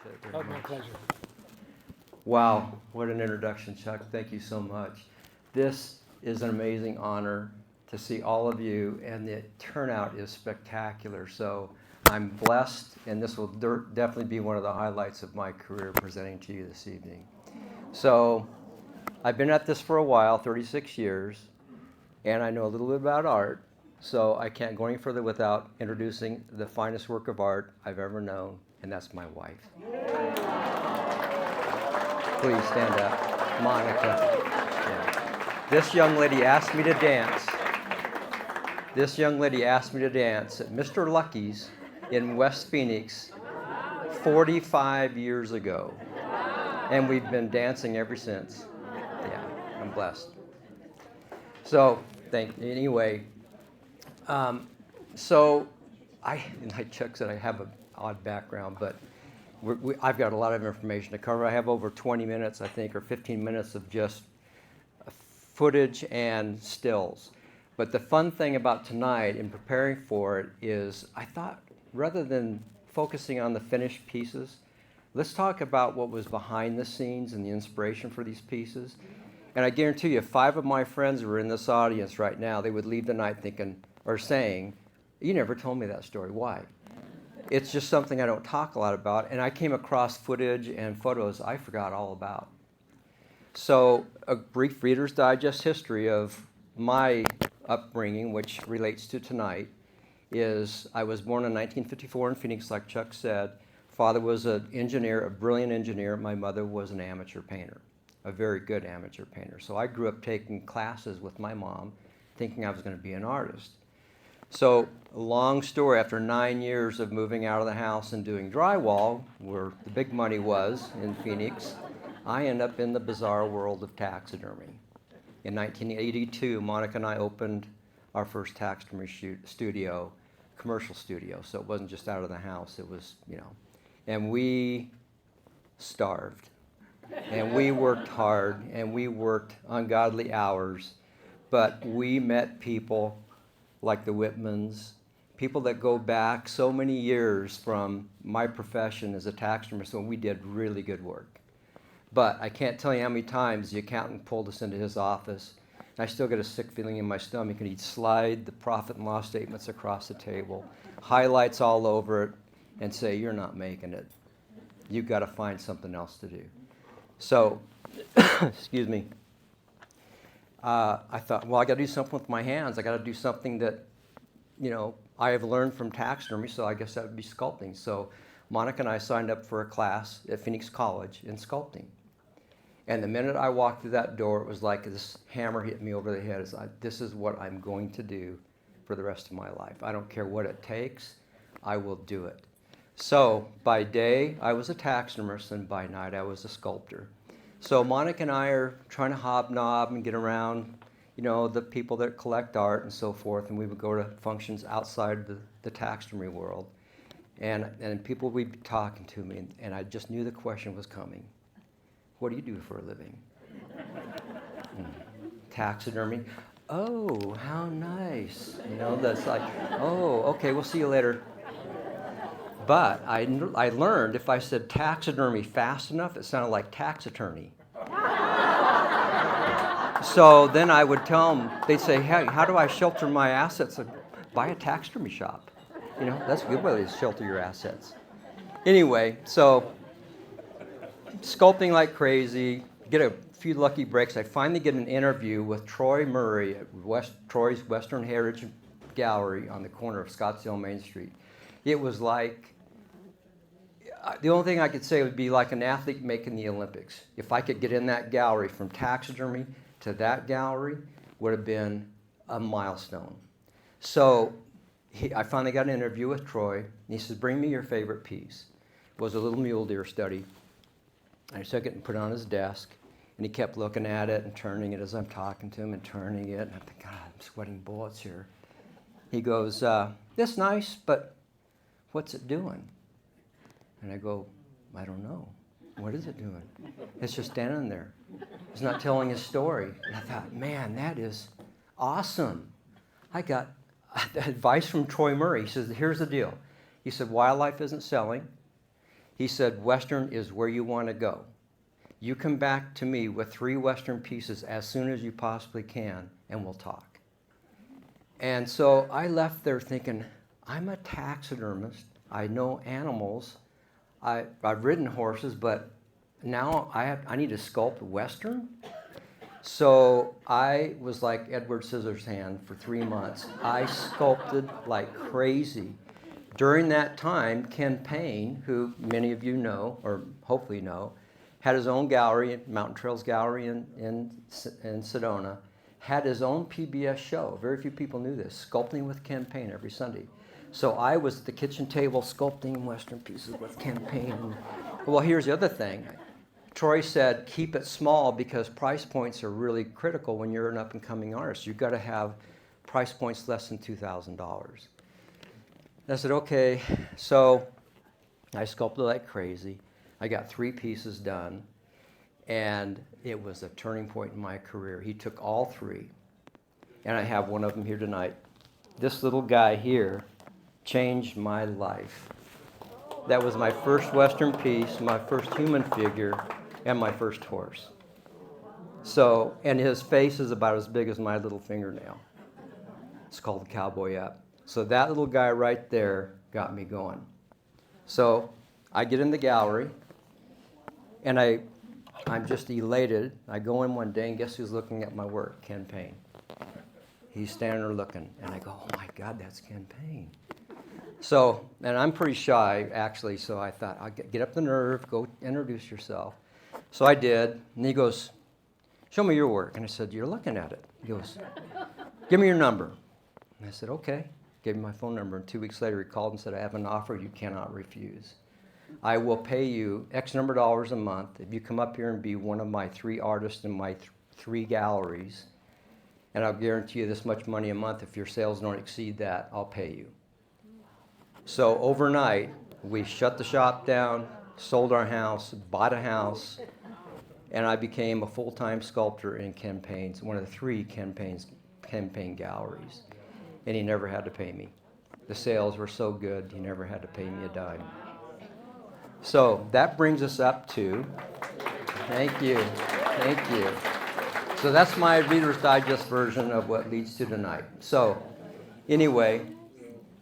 it very My much. pleasure. Wow, what an introduction, Chuck. Thank you so much. This is an amazing honor to see all of you, and the turnout is spectacular. So I'm blessed, and this will definitely be one of the highlights of my career presenting to you this evening. So I've been at this for a while, 36 years, and I know a little bit about art. So I can't go any further without introducing the finest work of art I've ever known, and that's my wife. Please stand up. Monica. Yeah. This young lady asked me to dance. This young lady asked me to dance at Mr. Lucky's in West Phoenix 45 years ago. And we've been dancing ever since. Yeah, I'm blessed. So, anyway, like Chuck said, I have an odd background, but I've got a lot of information to cover. I have over 20 minutes, I think, or 15 minutes of just footage and stills. But the fun thing about tonight in preparing for it is I thought rather than focusing on the finished pieces, let's talk about what was behind the scenes and the inspiration for these pieces. And I guarantee you, if 5 of my friends were in this audience right now, they would leave the night thinking or saying, "You never told me that story. Why?" It's just something I don't talk a lot about, and I came across footage and photos I forgot all about. So a brief Reader's Digest history of my upbringing, which relates to tonight, is I was born in 1954 in Phoenix, like Chuck said. Father was an engineer, a brilliant engineer. My mother was an amateur painter, a very good amateur painter. So I grew up taking classes with my mom, thinking I was going to be an artist. So, long story, after 9 years of moving out of the house and doing drywall, where the big money was in Phoenix, I ended up in the bizarre world of taxidermy. In 1982, Monica and I opened our first taxidermy studio, commercial studio. So it wasn't just out of the house, it was, and we starved. And we worked hard, and we worked ungodly hours, but we met people like the Whitmans, people that go back so many years from my profession as a taxidermist when we did really good work. But I can't tell you how many times the accountant pulled us into his office, and I still get a sick feeling in my stomach, and he'd slide the profit and loss statements across the table, highlights all over it, and say, "You're not making it. You've got to find something else to do." So, excuse me, I thought, well, I got to do something with my hands. I got to do something that, I have learned from taxidermy, so I guess that would be sculpting. So Monica and I signed up for a class at Phoenix College in sculpting. And the minute I walked through that door, it was like this hammer hit me over the head. It's like, this is what I'm going to do for the rest of my life. I don't care what it takes. I will do it. So by day, I was a taxidermist, and by night, I was a sculptor. So Monica and I are trying to hobnob and get around, the people that collect art and so forth, and we would go to functions outside the taxidermy world. And people would be talking to me, and I just knew the question was coming. What do you do for a living? Taxidermy. Oh, how nice. That's like, oh, okay, we'll see you later. But I learned if I said taxidermy fast enough, it sounded like tax attorney. So then I would tell them, they'd say, "Hey, how do I shelter my assets?" I'd buy a taxidermy shop. That's a good way to shelter your assets. Anyway, so sculpting like crazy, get a few lucky breaks. I finally get an interview with Troy Murray at Troy's Western Heritage Gallery on the corner of Scottsdale Main Street. It was like, the only thing I could say would be like an athlete making the Olympics. If I could get in that gallery from taxidermy to that gallery, would have been a milestone. So I finally got an interview with Troy, and he says, "Bring me your favorite piece." It was a little mule deer study. I took it and put it on his desk, and he kept looking at it and turning it as I'm talking to him and turning it, and I'm thinking, God, I'm sweating bullets here. He goes, "That's nice, but what's it doing?" And I go, "I don't know. What is it doing?" "It's just standing there. It's not telling his story." And I thought, man, that is awesome. I got advice from Troy Murray. He says, "Here's the deal." He said, "Wildlife isn't selling. He said, Western is where you want to go. You come back to me with 3 Western pieces as soon as you possibly can, and we'll talk. And so I left there thinking, I'm a taxidermist. I know animals. I've ridden horses, but now I need to sculpt Western. So I was like Edward Scissorhands for 3 months. I sculpted like crazy. During that time, Ken Payne, who many of you know, or hopefully know, had his own gallery, Mountain Trails Gallery in Sedona, had his own PBS show. Very few people knew this, Sculpting with Ken Payne every Sunday. So I was at the kitchen table sculpting Western pieces with Ken Payne. Well, here's the other thing. Troy said, keep it small because price points are really critical when you're an up-and-coming artist. You've got to have price points less than $2,000. I said, okay. So I sculpted like crazy. I got 3 pieces done, and it was a turning point in my career. He took all 3, and I have one of them here tonight. This little guy here changed my life. That was my first Western piece, my first human figure, and my first horse. So, and his face is about as big as my little fingernail. It's called the Cowboy Up. So that little guy right there got me going. So I get in the gallery, and I'm just elated. I go in one day, and guess who's looking at my work? Ken Payne. He's standing there looking, and I go, oh my God, that's Ken Payne. So, and I'm pretty shy, actually, so I thought, I'll get up the nerve, go introduce yourself. So I did, and he goes, show me your work. And I said, you're looking at it. He goes, give me your number. And I said, okay. Gave him my phone number, and 2 weeks later he called and said, I have an offer you cannot refuse. I will pay you X number of dollars a month if you come up here and be one of my 3 artists in my 3 galleries, and I'll guarantee you this much money a month. If your sales don't exceed that, I'll pay you. So overnight, we shut the shop down, sold our house, bought a house, and I became a full-time sculptor in Ken Payne's, one of the 3 Ken Payne galleries. And he never had to pay me. The sales were so good, he never had to pay me a dime. So that brings us up to, thank you. So that's my Reader's Digest version of what leads to tonight. So anyway,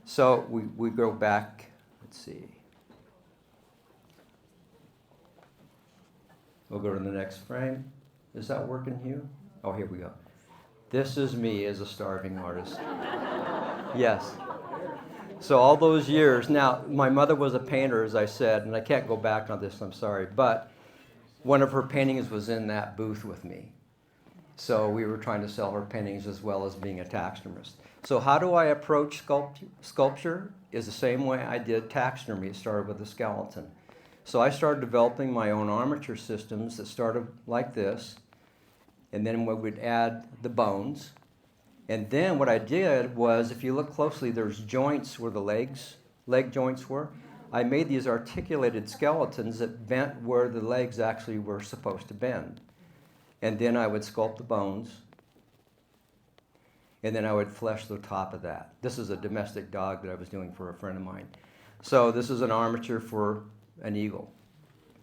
so we go back, let's see. We'll go to the next frame. Is that working, Hugh? Oh, here we go. This is me as a starving artist. Yes. So all those years, now my mother was a painter, as I said, and I can't go back on this, I'm sorry, but one of her paintings was in that booth with me. So we were trying to sell her paintings as well as being a taxidermist. So how do I approach sculpture? Is the same way I did taxidermy. It started with a skeleton. So I started developing my own armature systems that started like this, and then we would add the bones. And then what I did was, if you look closely, there's joints where the leg joints were. I made these articulated skeletons that bent where the legs actually were supposed to bend. And then I would sculpt the bones, and then I would flesh the top of that. This is a domestic dog that I was doing for a friend of mine. So this is an armature for an eagle.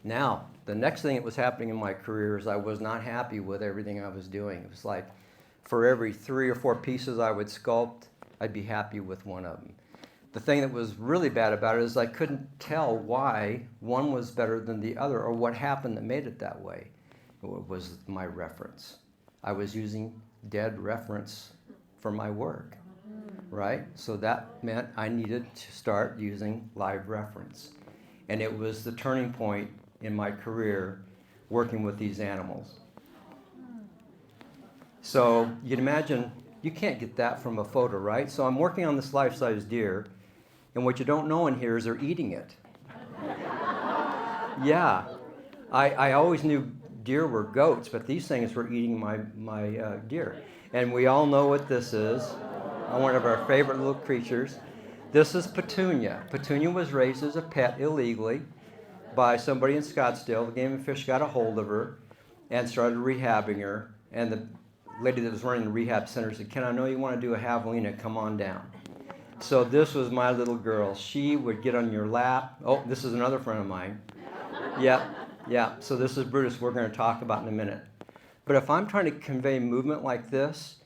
Now, the next thing that was happening in my career is I was not happy with everything I was doing. It was like for every 3 or 4 pieces I would sculpt, I'd be happy with one of them. The thing that was really bad about it is I couldn't tell why one was better than the other or what happened that made it that way. It was my reference. I was using dead reference for my work, right? So that meant I needed to start using live reference. And it was the turning point in my career working with these animals. So you can imagine, you can't get that from a photo, right? So I'm working on this life-size deer, and what you don't know in here is they're eating it. Yeah, I always knew deer were goats, but these things were eating my deer. And we all know what this is, one of our favorite little creatures. This is Petunia. Petunia was raised as a pet illegally by somebody in Scottsdale. The Game and Fish got a hold of her and started rehabbing her. And the lady that was running the rehab center said, Ken, I know you want to do a javelina, come on down. So this was my little girl. She would get on your lap. Oh, this is another friend of mine. Yeah, yeah. So this is Brutus, we're going to talk about in a minute. But if I'm trying to convey movement like this,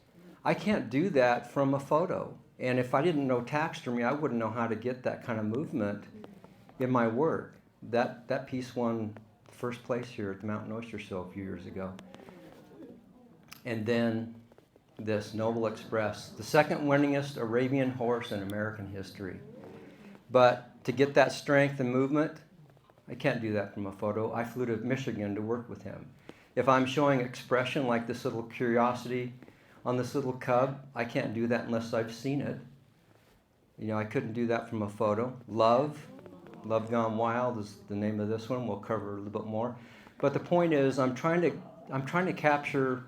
I can't do that from a photo. And if I didn't know taxidermy, I wouldn't know how to get that kind of movement in my work. That piece won first place here at the Mountain Oyster Show a few years ago. And then this Noble Express, the second winningest Arabian horse in American history. But to get that strength and movement, I can't do that from a photo. I flew to Michigan to work with him. If I'm showing expression like this little curiosity on this little cub, I can't do that unless I've seen it. You know, I couldn't do that from a photo. Love Gone Wild is the name of this one. We'll cover a little bit more. But the point is, I'm trying to capture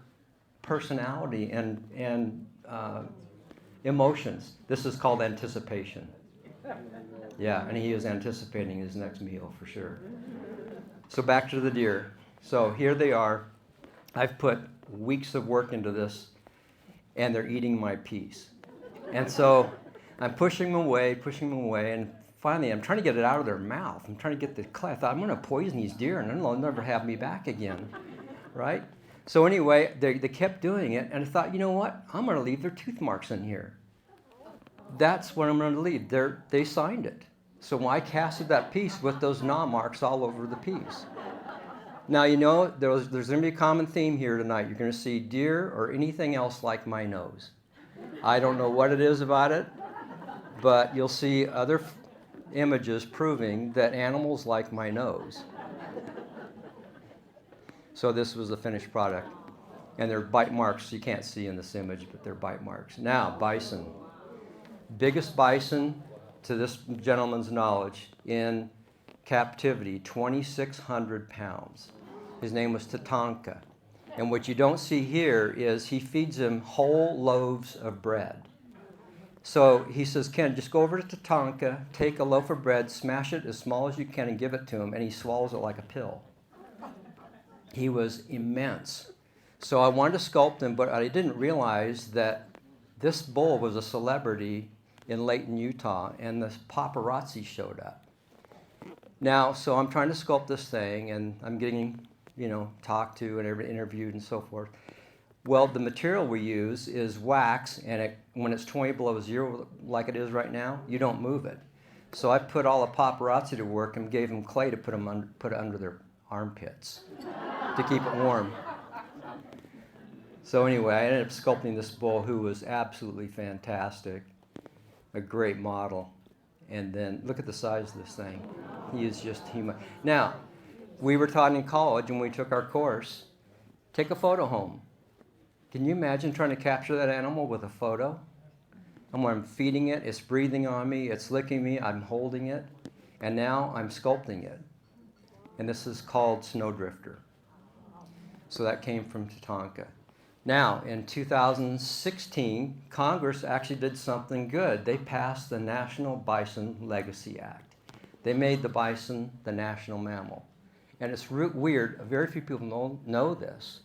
personality and emotions. This is called anticipation. Yeah, and he is anticipating his next meal for sure. So back to the deer. So here they are. I've put weeks of work into this, and they're eating my piece. And so I'm pushing them away, and finally I'm trying to get it out of their mouth. I'm trying to get the clay. I thought, I'm going to poison these deer, and then they'll never have me back again, right? So anyway, they kept doing it, and I thought, you know what? I'm going to leave their tooth marks in here. That's what I'm going to leave. They signed it. So when I casted that piece with those gnaw marks all over the piece. Now, you know, there's going to be a common theme here tonight. You're going to see deer or anything else like my nose. I don't know what it is about it, but you'll see other images proving that animals like my nose. So this was the finished product. And they're bite marks you can't see in this image, but they're bite marks. Now, bison. Biggest bison, to this gentleman's knowledge, in captivity, 2,600 pounds. His name was Tatanka. And what you don't see here is he feeds him whole loaves of bread. So he says, Ken, just go over to Tatanka, take a loaf of bread, smash it as small as you can and give it to him, and he swallows it like a pill. He was immense. So I wanted to sculpt him, but I didn't realize that this bull was a celebrity in Layton, Utah, and the paparazzi showed up. Now, so I'm trying to sculpt this thing, and I'm getting, talked to and interviewed and so forth. Well, the material we use is wax, and when it's 20 below zero, like it is right now, you don't move it. So I put all the paparazzi to work and gave them clay to put it under their armpits to keep it warm. So anyway, I ended up sculpting this bull who was absolutely fantastic, a great model. And then look at the size of this thing. He is just human. Now, we were taught in college when we took our course, take a photo home. Can you imagine trying to capture that animal with a photo? And when I'm feeding it, it's breathing on me, it's licking me, I'm holding it, and now I'm sculpting it. And this is called Snowdrifter. So that came from Tatanka. Now, in 2016, Congress actually did something good. They passed the National Bison Legacy Act. They made the bison the national mammal. And it's weird, very few people know this.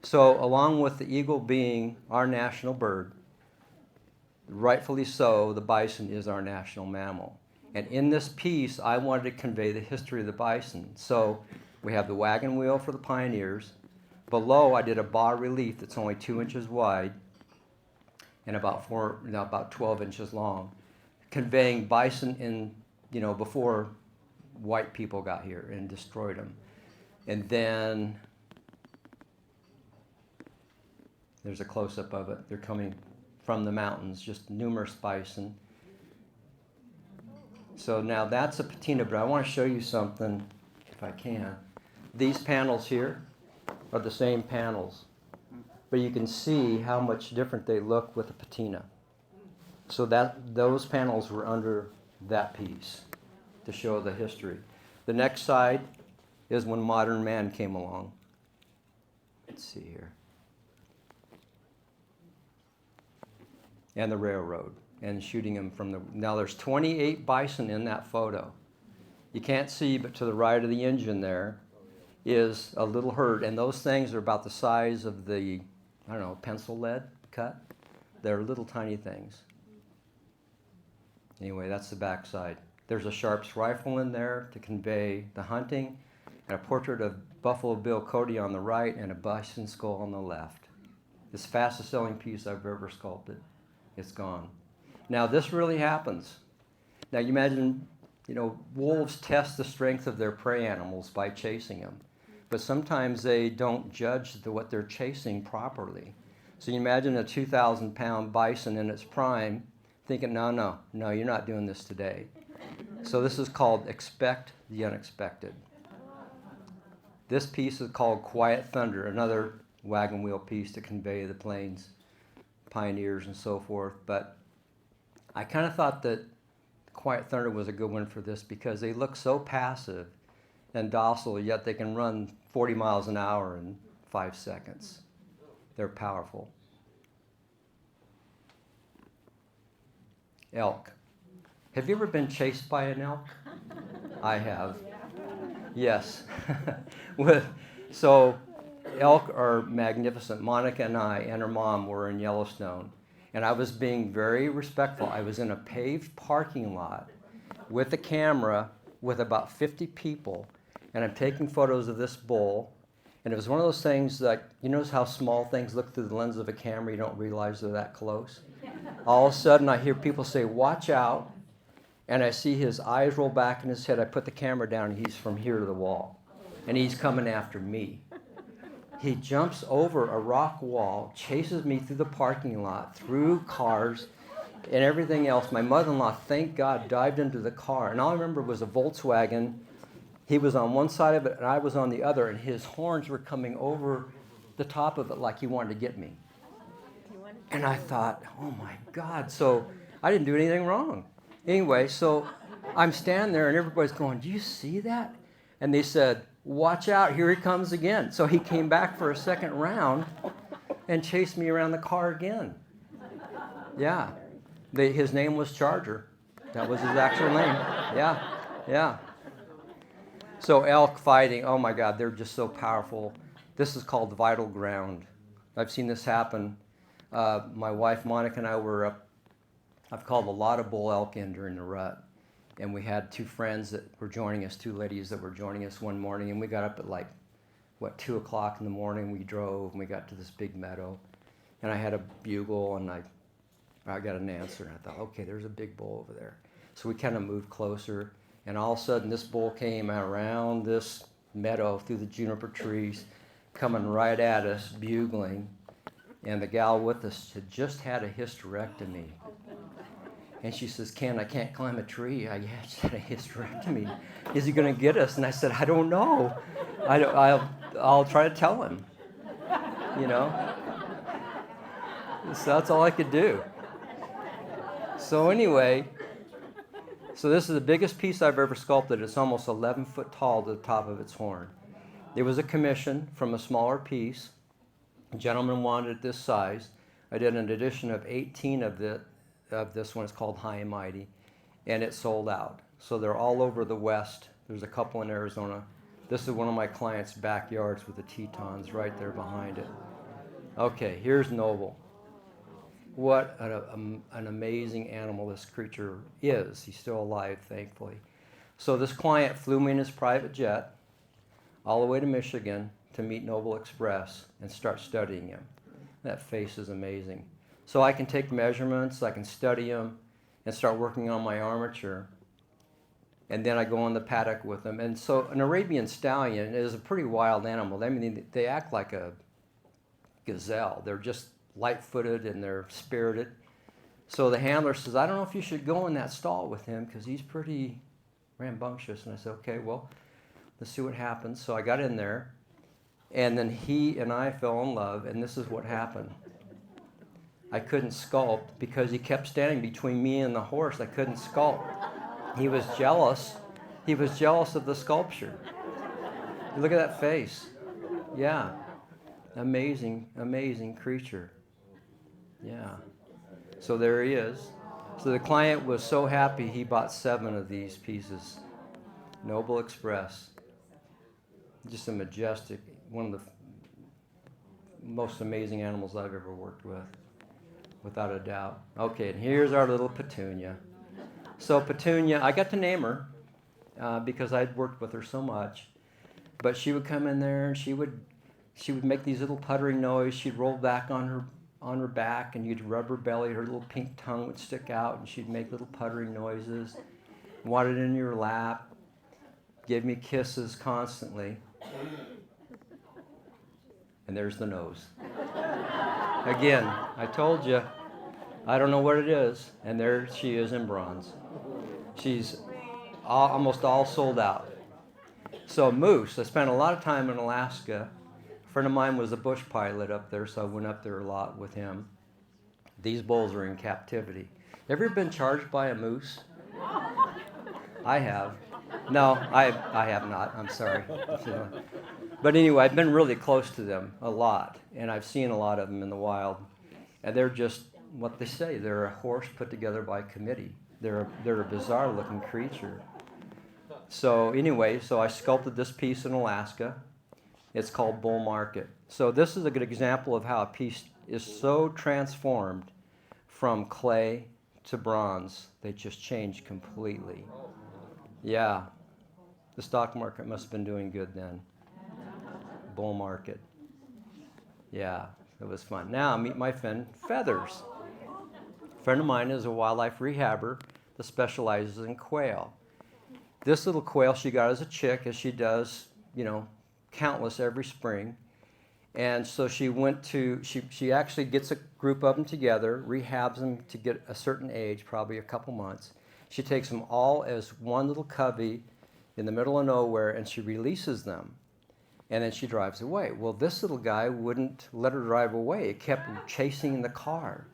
So along with the eagle being our national bird, rightfully so, the bison is our national mammal. And in this piece, I wanted to convey the history of the bison. So we have the wagon wheel for the pioneers. Below, I did a bas relief that's only 2 inches wide and about 12 inches long, conveying bison in, before white people got here and destroyed them. And then there's a close-up of it. They're coming from the mountains, just numerous bison. So now that's a patina, but I want to show you something, if I can. These panels here are the same panels, but you can see how much different they look with a patina. So those panels were under that piece to show the history. The next side is when modern man came along. Let's see here. And the railroad, and shooting them from the... Now there's 28 bison in that photo. You can't see, but to the right of the engine there is a little herd, and those things are about the size of the, pencil lead cut. They're little tiny things. Anyway, that's the backside. There's a Sharps rifle in there to convey the hunting, and a portrait of Buffalo Bill Cody on the right and a bison skull on the left. It's the fastest selling piece I've ever sculpted. It's gone. Now this really happens. Now you imagine, wolves test the strength of their prey animals by chasing them. But sometimes they don't judge what they're chasing properly. So you imagine a 2,000-pound bison in its prime thinking, no, you're not doing this today. So this is called expect the unexpected. This piece is called Quiet Thunder, another wagon wheel piece to convey the plains, pioneers, and so forth. But I kind of thought that Quiet Thunder was a good one for this because they look so passive and docile, yet they can run 40 miles an hour in 5 seconds. They're powerful. Elk. Have you ever been chased by an elk? I have. Yes. So elk are magnificent. Monica and I and her mom were in Yellowstone, and I was being very respectful. I was in a paved parking lot with a camera with about 50 people, and I'm taking photos of this bull. And it was one of those things like, you notice how small things look through the lens of a camera, you don't realize they're that close? All of a sudden I hear people say, watch out, and I see his eyes roll back in his head. I put the camera down, and he's from here to the wall, and he's coming after me. He jumps over a rock wall, chases me through the parking lot, through cars, and everything else. My mother-in-law, thank God, dived into the car, and all I remember was a Volkswagen. He was on one side of it, and I was on the other, and his horns were coming over the top of it like he wanted to get me. And I thought, oh my God. So I didn't do anything wrong. Anyway, so I'm standing there, and everybody's going, do you see that? And they said, watch out, here he comes again. So he came back for a second round and chased me around the car again. Yeah. His name was Charger. That was his actual name. Yeah. So elk fighting, oh my God, they're just so powerful. This is called vital ground. I've seen this happen. My wife Monica and I were up, I've called a lot of bull elk in during the rut. And we had 2 friends that were joining us, 2 ladies that were joining us one morning. And we got up at 2 o'clock in the morning. We drove and we got to this big meadow. And I had a bugle and I got an answer. And I thought, okay, there's a big bull over there. So we kind of moved closer. And all of a sudden, this bull came around this meadow through the juniper trees, coming right at us, bugling. And the gal with us had just had a hysterectomy. And she says, Ken, I can't climb a tree. Yeah, she had a hysterectomy. Is he going to get us? And I said, I don't know. I'll try to tell him. So that's all I could do. So anyway, so this is the biggest piece I've ever sculpted. It's almost 11 foot tall to the top of its horn. It was a commission from a smaller piece. A gentleman wanted it this size. I did an edition of 18 of this one. It's called High and Mighty, and it sold out. So they're all over the West. There's a couple in Arizona. This is one of my clients' backyards with the Tetons right there behind it. Okay, here's Noble. What an amazing animal this creature is. He's still alive, thankfully. So this client flew me in his private jet all the way to Michigan to meet Noble Express and start studying him. That face is amazing. So I can take measurements, I can study him, and start working on my armature. And then I go on the paddock with him. And so an Arabian stallion is a pretty wild animal. I mean, they act like a gazelle. They're just light-footed and they're spirited. So the handler says, I don't know if you should go in that stall with him because he's pretty rambunctious. And I said, okay, well, let's see what happens. So I got in there, and then he and I fell in love, and this is what happened. I couldn't sculpt because he kept standing between me and the horse. I couldn't sculpt. He was jealous. He was jealous of the sculpture. Look at that face. Yeah. Amazing, amazing creature. Yeah. So there he is. So the client was so happy he bought 7 of these pieces. Noble Express. Just a majestic, one of the most amazing animals I've ever worked with, without a doubt. Okay, and here's our little Petunia. So Petunia, I got to name her because I'd worked with her so much. But she would come in there and she would make these little puttering noise. She'd roll back on her back, and you'd rub her belly. Her little pink tongue would stick out, and she'd make little puttering noises. Wanted in your lap. Gave me kisses constantly. And there's the nose. Again, I told you, I don't know what it is, and there she is in bronze. She's almost all sold out. So moose, I spent a lot of time in Alaska. A friend of mine was a bush pilot up there, so I went up there a lot with him. These bulls are in captivity. Ever been charged by a moose? I have. No, I have not. I'm sorry. But anyway, I've been really close to them a lot, and I've seen a lot of them in the wild. And they're just what they say. They're a horse put together by committee. They're a bizarre-looking creature. So anyway, I sculpted this piece in Alaska. It's called Bull Market. So this is a good example of how a piece is so transformed from clay to bronze. They just change completely. Yeah, the stock market must have been doing good then. Bull market. Yeah, it was fun. Now meet my friend Feathers. A friend of mine is a wildlife rehabber that specializes in quail. This little quail she got as a chick, as she does, countless every spring. And so she actually gets a group of them together, rehabs them to get a certain age, probably a couple months. She takes them all as one little covey in the middle of nowhere, and she releases them. And then she drives away. Well, this little guy wouldn't let her drive away. It kept chasing the car.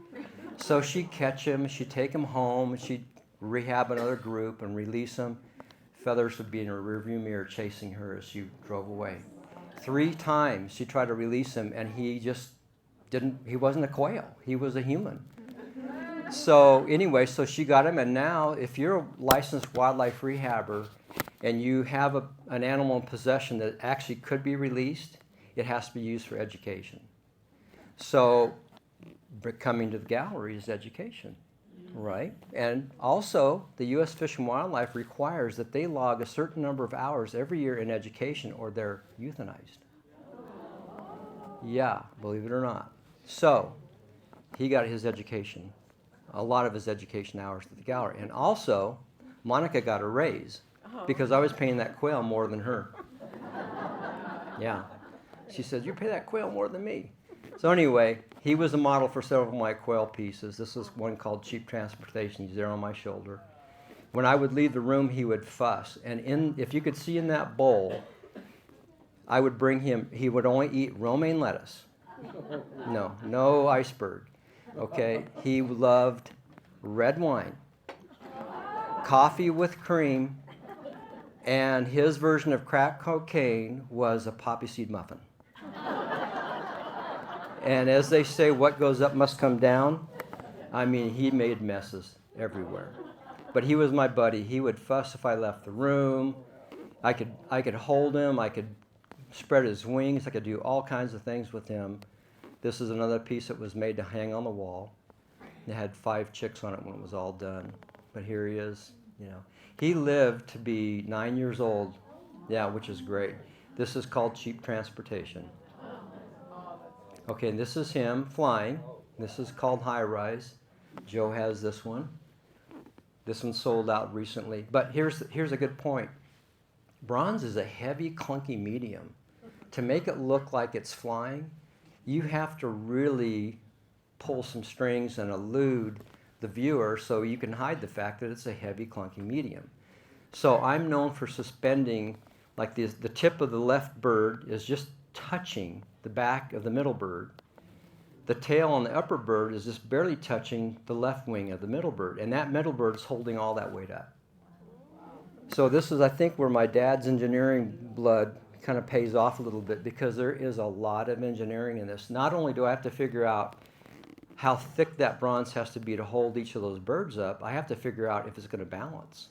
So she'd catch him, she'd take him home, she'd rehab another group and release him. Feathers would be in her rearview mirror chasing her as she drove away. 3 times she tried to release him, and he wasn't a quail. He was a human. So anyway, she got him, and now if you're a licensed wildlife rehabber and you have an animal in possession that actually could be released, it has to be used for education. So coming to the gallery is education, right? And also, the U.S. Fish and Wildlife requires that they log a certain number of hours every year in education or they're euthanized. Yeah, believe it or not. So he got his education, a lot of his education hours at the gallery. And also, Monica got a raise because I was paying that quail more than her. Yeah. She said, you pay that quail more than me. So anyway, he was a model for several of my quail pieces. This is one called Cheap Transportation. He's there on my shoulder. When I would leave the room, he would fuss. And if you could see in that bowl, I would bring him, he would only eat romaine lettuce. No iceberg. Okay? He loved red wine, coffee with cream, and his version of crack cocaine was a poppy seed muffin. And as they say, what goes up must come down. I mean, he made messes everywhere. But he was my buddy. He would fuss if I left the room. I could hold him. I could spread his wings. I could do all kinds of things with him. This is another piece that was made to hang on the wall. It had 5 chicks on it when it was all done. But here he is, He lived to be 9 years old, which is great. This is called Cheap Transportation. Okay, and this is him flying. This is called High Rise. Joe has this one. This one sold out recently. But here's a good point. Bronze is a heavy, clunky medium. To make it look like it's flying, you have to really pull some strings and elude the viewer so you can hide the fact that it's a heavy, clunky medium. So I'm known for suspending, like the tip of the left bird is just touching the back of the middle bird. The tail on the upper bird is just barely touching the left wing of the middle bird, and that middle bird is holding all that weight up. So this is, I think, where my dad's engineering blood kind of pays off a little bit, because there is a lot of engineering in this. Not only do I have to figure out how thick that bronze has to be to hold each of those birds up, I have to figure out if it's going to balance.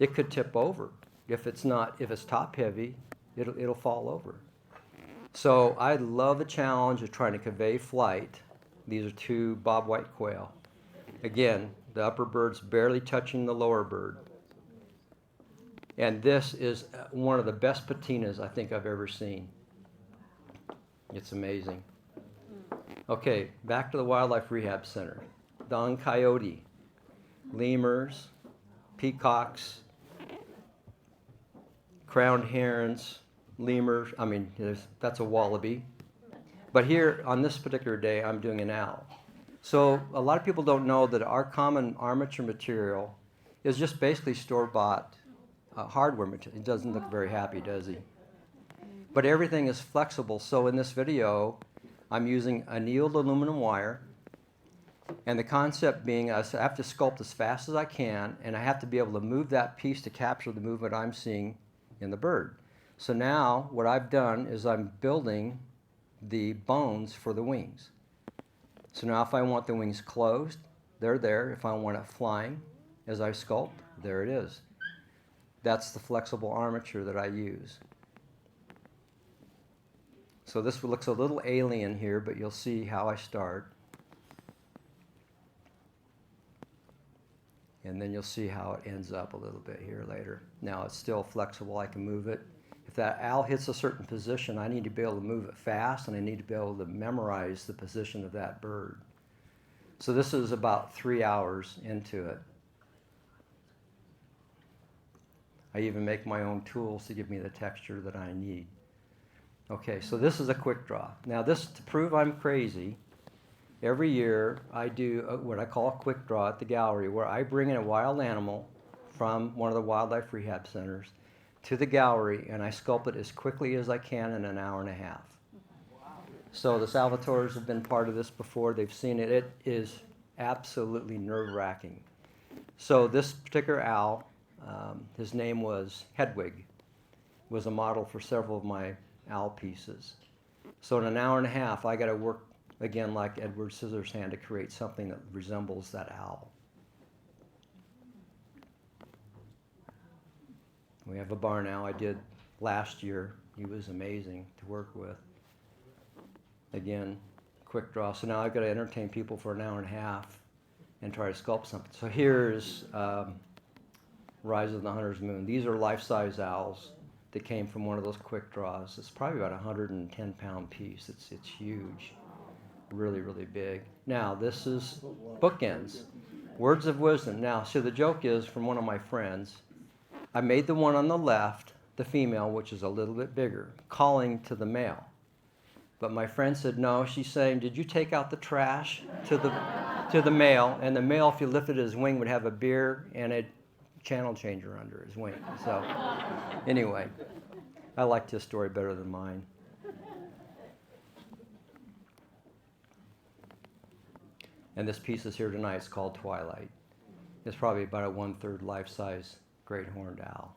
It could tip over. If it's top heavy, it'll fall over. So I love the challenge of trying to convey flight. These are 2 bobwhite quail. Again, the upper bird's barely touching the lower bird. And this is one of the best patinas I think I've ever seen. It's amazing. Okay, back to the Wildlife Rehab Center. Don coyote, lemurs, peacocks, crowned herons, lemurs. I mean, that's a wallaby. But here, on this particular day, I'm doing an owl. So a lot of people don't know that our common armature material is just basically store-bought hardware material. It doesn't look very happy, does he? But everything is flexible. So in this video, I'm using annealed aluminum wire. And the concept being I have to sculpt as fast as I can, and I have to be able to move that piece to capture the movement I'm seeing in the bird. So now what I've done is I'm building the bones for the wings. So now if I want the wings closed, they're there. If I want it flying as I sculpt, there it is. That's the flexible armature that I use. So this looks a little alien here, but you'll see how I start. And then you'll see how it ends up a little bit here later. Now it's still flexible, I can move it. If that owl hits a certain position, I need to be able to move it fast, and I need to be able to memorize the position of that bird. So this is about 3 hours into it. I even make my own tools to give me the texture that I need. Okay, so this is a quick draw. Now this, to prove I'm crazy, every year I do what I call a quick draw at the gallery, where I bring in a wild animal from one of the wildlife rehab centers to the gallery, and I sculpt it as quickly as I can in an hour and a half. So the Salvatores have been part of this before. They've seen it. It is absolutely nerve-wracking. So this particular owl, his name was Hedwig, was a model for several of my owl pieces. So in an hour and a half, I got to work again like Edward Scissorhands to create something that resembles that owl. We have a barn owl I did last year. He was amazing to work with. Again, quick draw. So now I've got to entertain people for an hour and a half and try to sculpt something. So here's Rise of the Hunter's Moon. These are life-size owls that came from one of those quick draws. It's probably about a 110-pound piece. It's huge, really, really big. Now this is bookends, words of wisdom. Now, so the joke is from one of my friends. I made the one on the left, the female, which is a little bit bigger, calling to the male. But my friend said, no, she's saying, did you take out the trash to the male? And the male, if you lifted his wing, would have a beer and a channel changer under his wing. So anyway, I liked his story better than mine. And this piece is here tonight. It's called Twilight. It's probably about a 1/3 life-size great horned owl.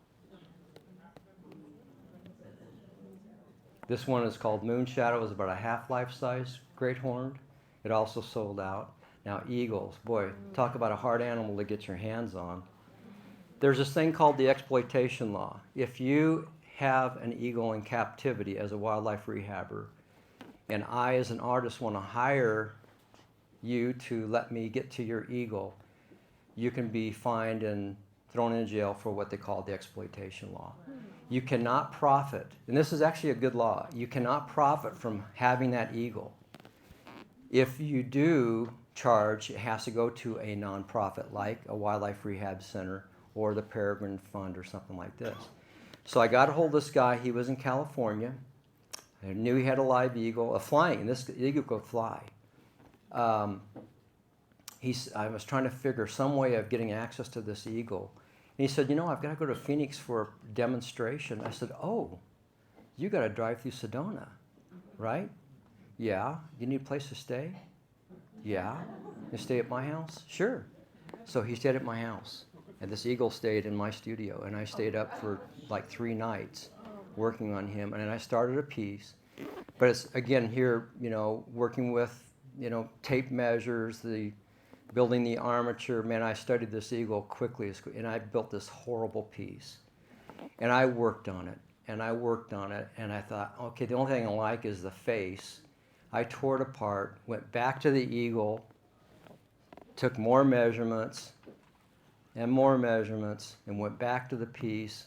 This one is called Moon Shadow. It's about a half life-size great horned. It also sold out. Now eagles, boy, talk about a hard animal to get your hands on. There's this thing called the exploitation law. If you have an eagle in captivity as a wildlife rehabber, and I as an artist want to hire you to let me get to your eagle, you can be fined and thrown in jail for what they call the exploitation law. You cannot profit, and this is actually a good law, you cannot profit from having that eagle. If you do charge, it has to go to a nonprofit like a wildlife rehab center or the Peregrine Fund or something like this. So I got a hold of this guy. He was in California. I knew he had a live eagle, a flying, and this eagle could fly. I was trying to figure some way of getting access to this eagle. And he said, you know, I've got to go to Phoenix for a demonstration. I said, oh, you got to drive through Sedona, right? Yeah. You need a place to stay? Yeah. You stay at my house? Sure. So he stayed at my house. And this eagle stayed in my studio. And I stayed up for like 3 nights working on him. And then I started a piece. But it's, again, here, you know, working with, you know, tape measures, building the armature. Man, I studied this eagle quickly, and I built this horrible piece. And I worked on it, and I worked on it, and I thought, okay, the only thing I like is the face. I tore it apart, went back to the eagle, took more measurements and more measurements and went back to the piece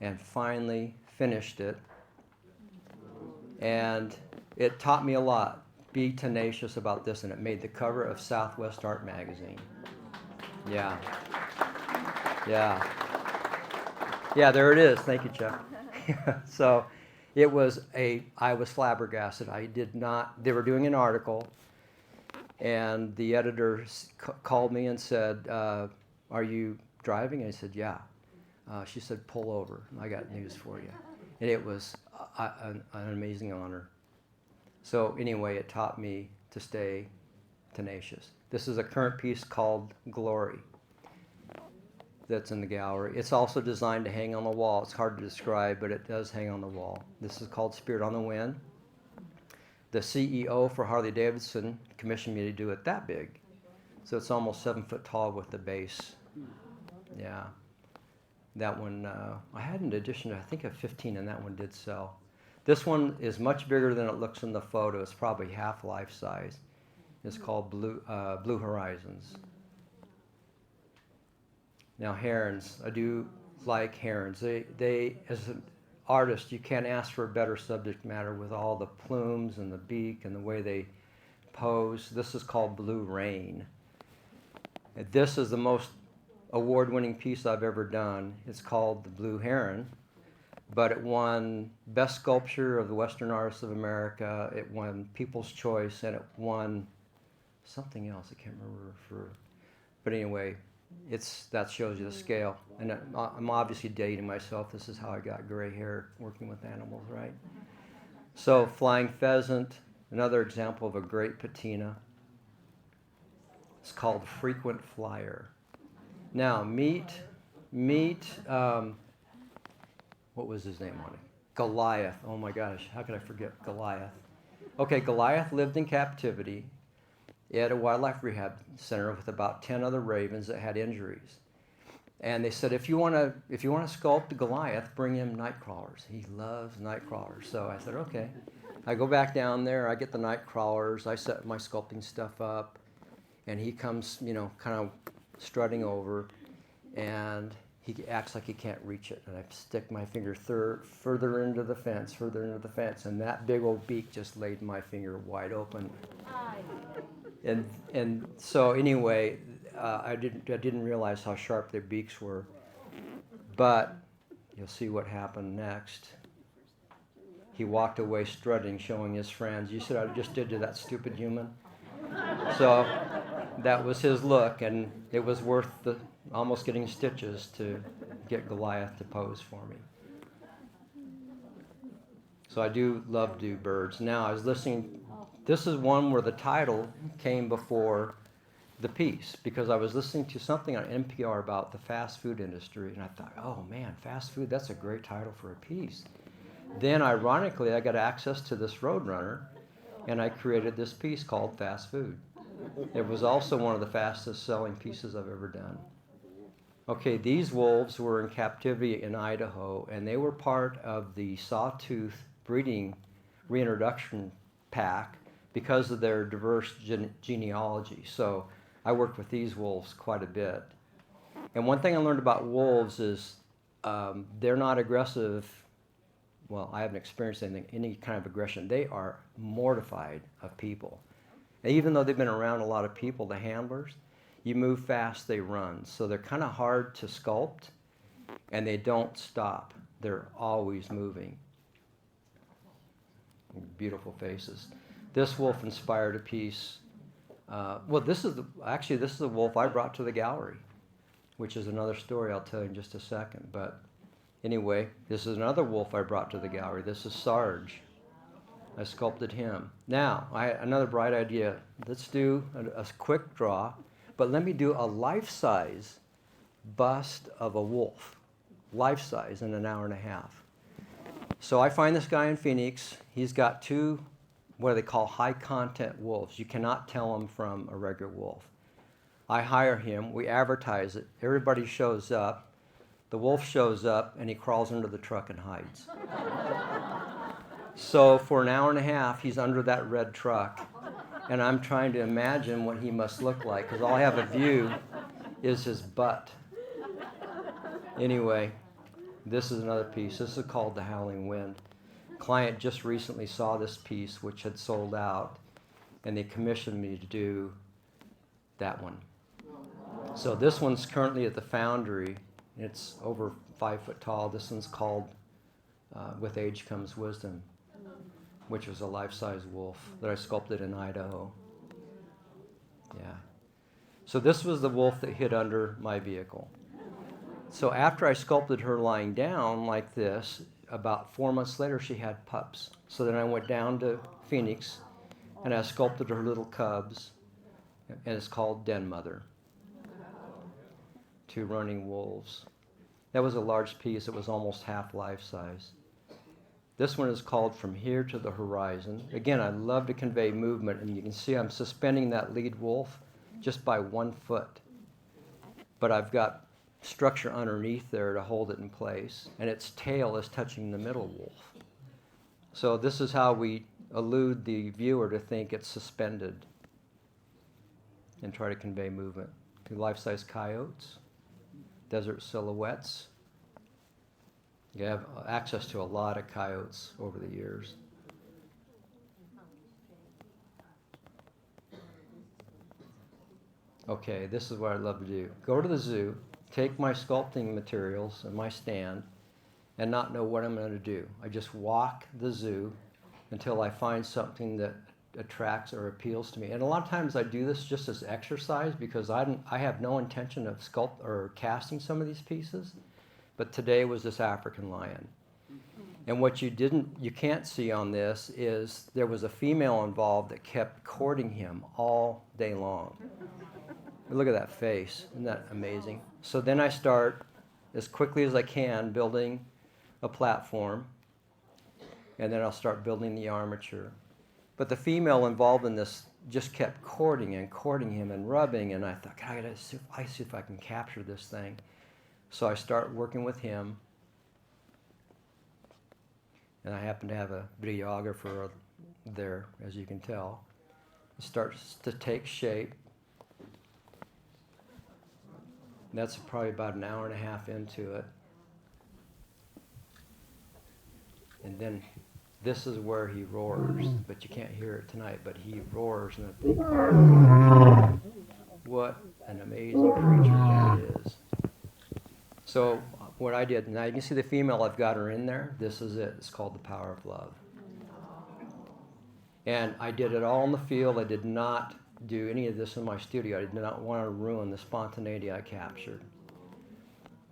and finally finished it. And it taught me a lot. Be tenacious about this, and it made the cover of Southwest Art Magazine. Yeah. Yeah. Yeah, there it is. Thank you, Chuck. So I was flabbergasted. They were doing an article, and the editor called me and said, are you driving? I said, yeah. She said, pull over. I got news for you. And it was an amazing honor. So anyway, it taught me to stay tenacious. This is a current piece called Glory that's in the gallery. It's also designed to hang on the wall. It's hard to describe, but it does hang on the wall. This is called Spirit on the Wind. The CEO for Harley-Davidson commissioned me to do it that big. So it's almost 7 foot tall with the base. Yeah. That one, I had an edition, I think, of 15, and that one did sell. This one is much bigger than it looks in the photo. It's probably half life size. It's called Blue Horizons. Now, herons. I do like herons. They, as an artist, you can't ask for a better subject matter with all the plumes and the beak and the way they pose. This is called Blue Rain. And this is the most award-winning piece I've ever done. It's called The Blue Heron, but it won Best Sculpture of the Western Artists of America. It won People's Choice, and it won something else. I can't remember. But anyway, that shows you the scale. And I'm obviously dating myself. This is how I got gray hair working with animals, right? So Flying Pheasant, another example of a great patina. It's called Frequent Flyer. Now, meet, what was his name on it? Goliath. Oh my gosh, how could I forget Goliath? Okay, Goliath lived in captivity at a wildlife rehab center with about 10 other ravens that had injuries. And they said, if you want to sculpt Goliath, bring him night crawlers. He loves night crawlers. So I said, okay. I go back down there, I get the night crawlers, I set my sculpting stuff up, and he comes, kind of strutting over, and he acts like he can't reach it. And I stick my finger further into the fence, and that big old beak just laid my finger wide open. And so anyway, I didn't realize how sharp their beaks were, but you'll see what happened next. He walked away strutting, showing his friends. You see what I just did to that stupid human? So that was his look, and it was worth almost getting stitches to get Goliath to pose for me. So I do love to do birds. Now I was listening. This is one where the title came before the piece, because I was listening to something on NPR about the fast food industry, and I thought, oh man, fast food, that's a great title for a piece. Then ironically, I got access to this Roadrunner, and I created this piece called Fast Food. It was also one of the fastest selling pieces I've ever done. Okay, these wolves were in captivity in Idaho, and they were part of the sawtooth breeding reintroduction pack because of their diverse genealogy. So I worked with these wolves quite a bit. And one thing I learned about wolves is they're not aggressive. Well, I haven't experienced any kind of aggression. They are mortified of people. And even though they've been around a lot of people, the handlers, you move fast, they run. So they're kind of hard to sculpt, and they don't stop. They're always moving. Beautiful faces. This wolf inspired a piece. This is the wolf I brought to the gallery, which is another story I'll tell you in just a second. But anyway, this is another wolf I brought to the gallery. This is Sarge. I sculpted him. Now, I had another bright idea. Let's do a quick draw, but let me do a life-size bust of a wolf, life-size, in an hour and a half. So I find this guy in Phoenix. He's got two, what they call high-content wolves. You cannot tell them from a regular wolf. I hire him. We advertise it. Everybody shows up. The wolf shows up, and he crawls into the truck and hides. So for an hour and a half, he's under that red truck. And I'm trying to imagine what he must look like, because all I have a view is his butt. Anyway, this is another piece. This is called The Howling Wind. Client just recently saw this piece, which had sold out, and they commissioned me to do that one. So this one's currently at the foundry. It's over 5 foot tall. This one's called With Age Comes Wisdom, which was a life-size wolf that I sculpted in Idaho. Yeah. So this was the wolf that hid under my vehicle. So after I sculpted her lying down like this, about 4 months later, she had pups. So then I went down to Phoenix, and I sculpted her little cubs, and it's called Den Mother. 2 running wolves. That was a large piece. It was almost half life size. This one is called From Here to the Horizon. Again, I love to convey movement, and you can see I'm suspending that lead wolf just by 1 foot. But I've got structure underneath there to hold it in place, and its tail is touching the middle wolf. So this is how we elude the viewer to think it's suspended and try to convey movement. Life-size coyotes, desert silhouettes. You have access to a lot of coyotes over the years. Okay, this is what I love to do. Go to the zoo, take my sculpting materials and my stand, and not know what I'm going to do. I just walk the zoo until I find something that attracts or appeals to me. And a lot of times I do this just as exercise, because I have no intention of casting some of these pieces. But today was this African lion. And what you can't see on this is there was a female involved that kept courting him all day long. Look at that face. Isn't that amazing? So then I start, as quickly as I can, building a platform. And then I'll start building the armature. But the female involved in this just kept courting him and rubbing. And I thought, God, I see if I can capture this thing. So I start working with him, and I happen to have a videographer there, as you can tell. It starts to take shape. That's probably about an hour and a half into it. And then this is where he roars, but you can't hear it tonight, but he roars, and I think, what an amazing creature that is. So what I did, now you can see the female, I've got her in there. This is it. It's called The Power of Love. And I did it all in the field. I did not do any of this in my studio. I did not want to ruin the spontaneity I captured.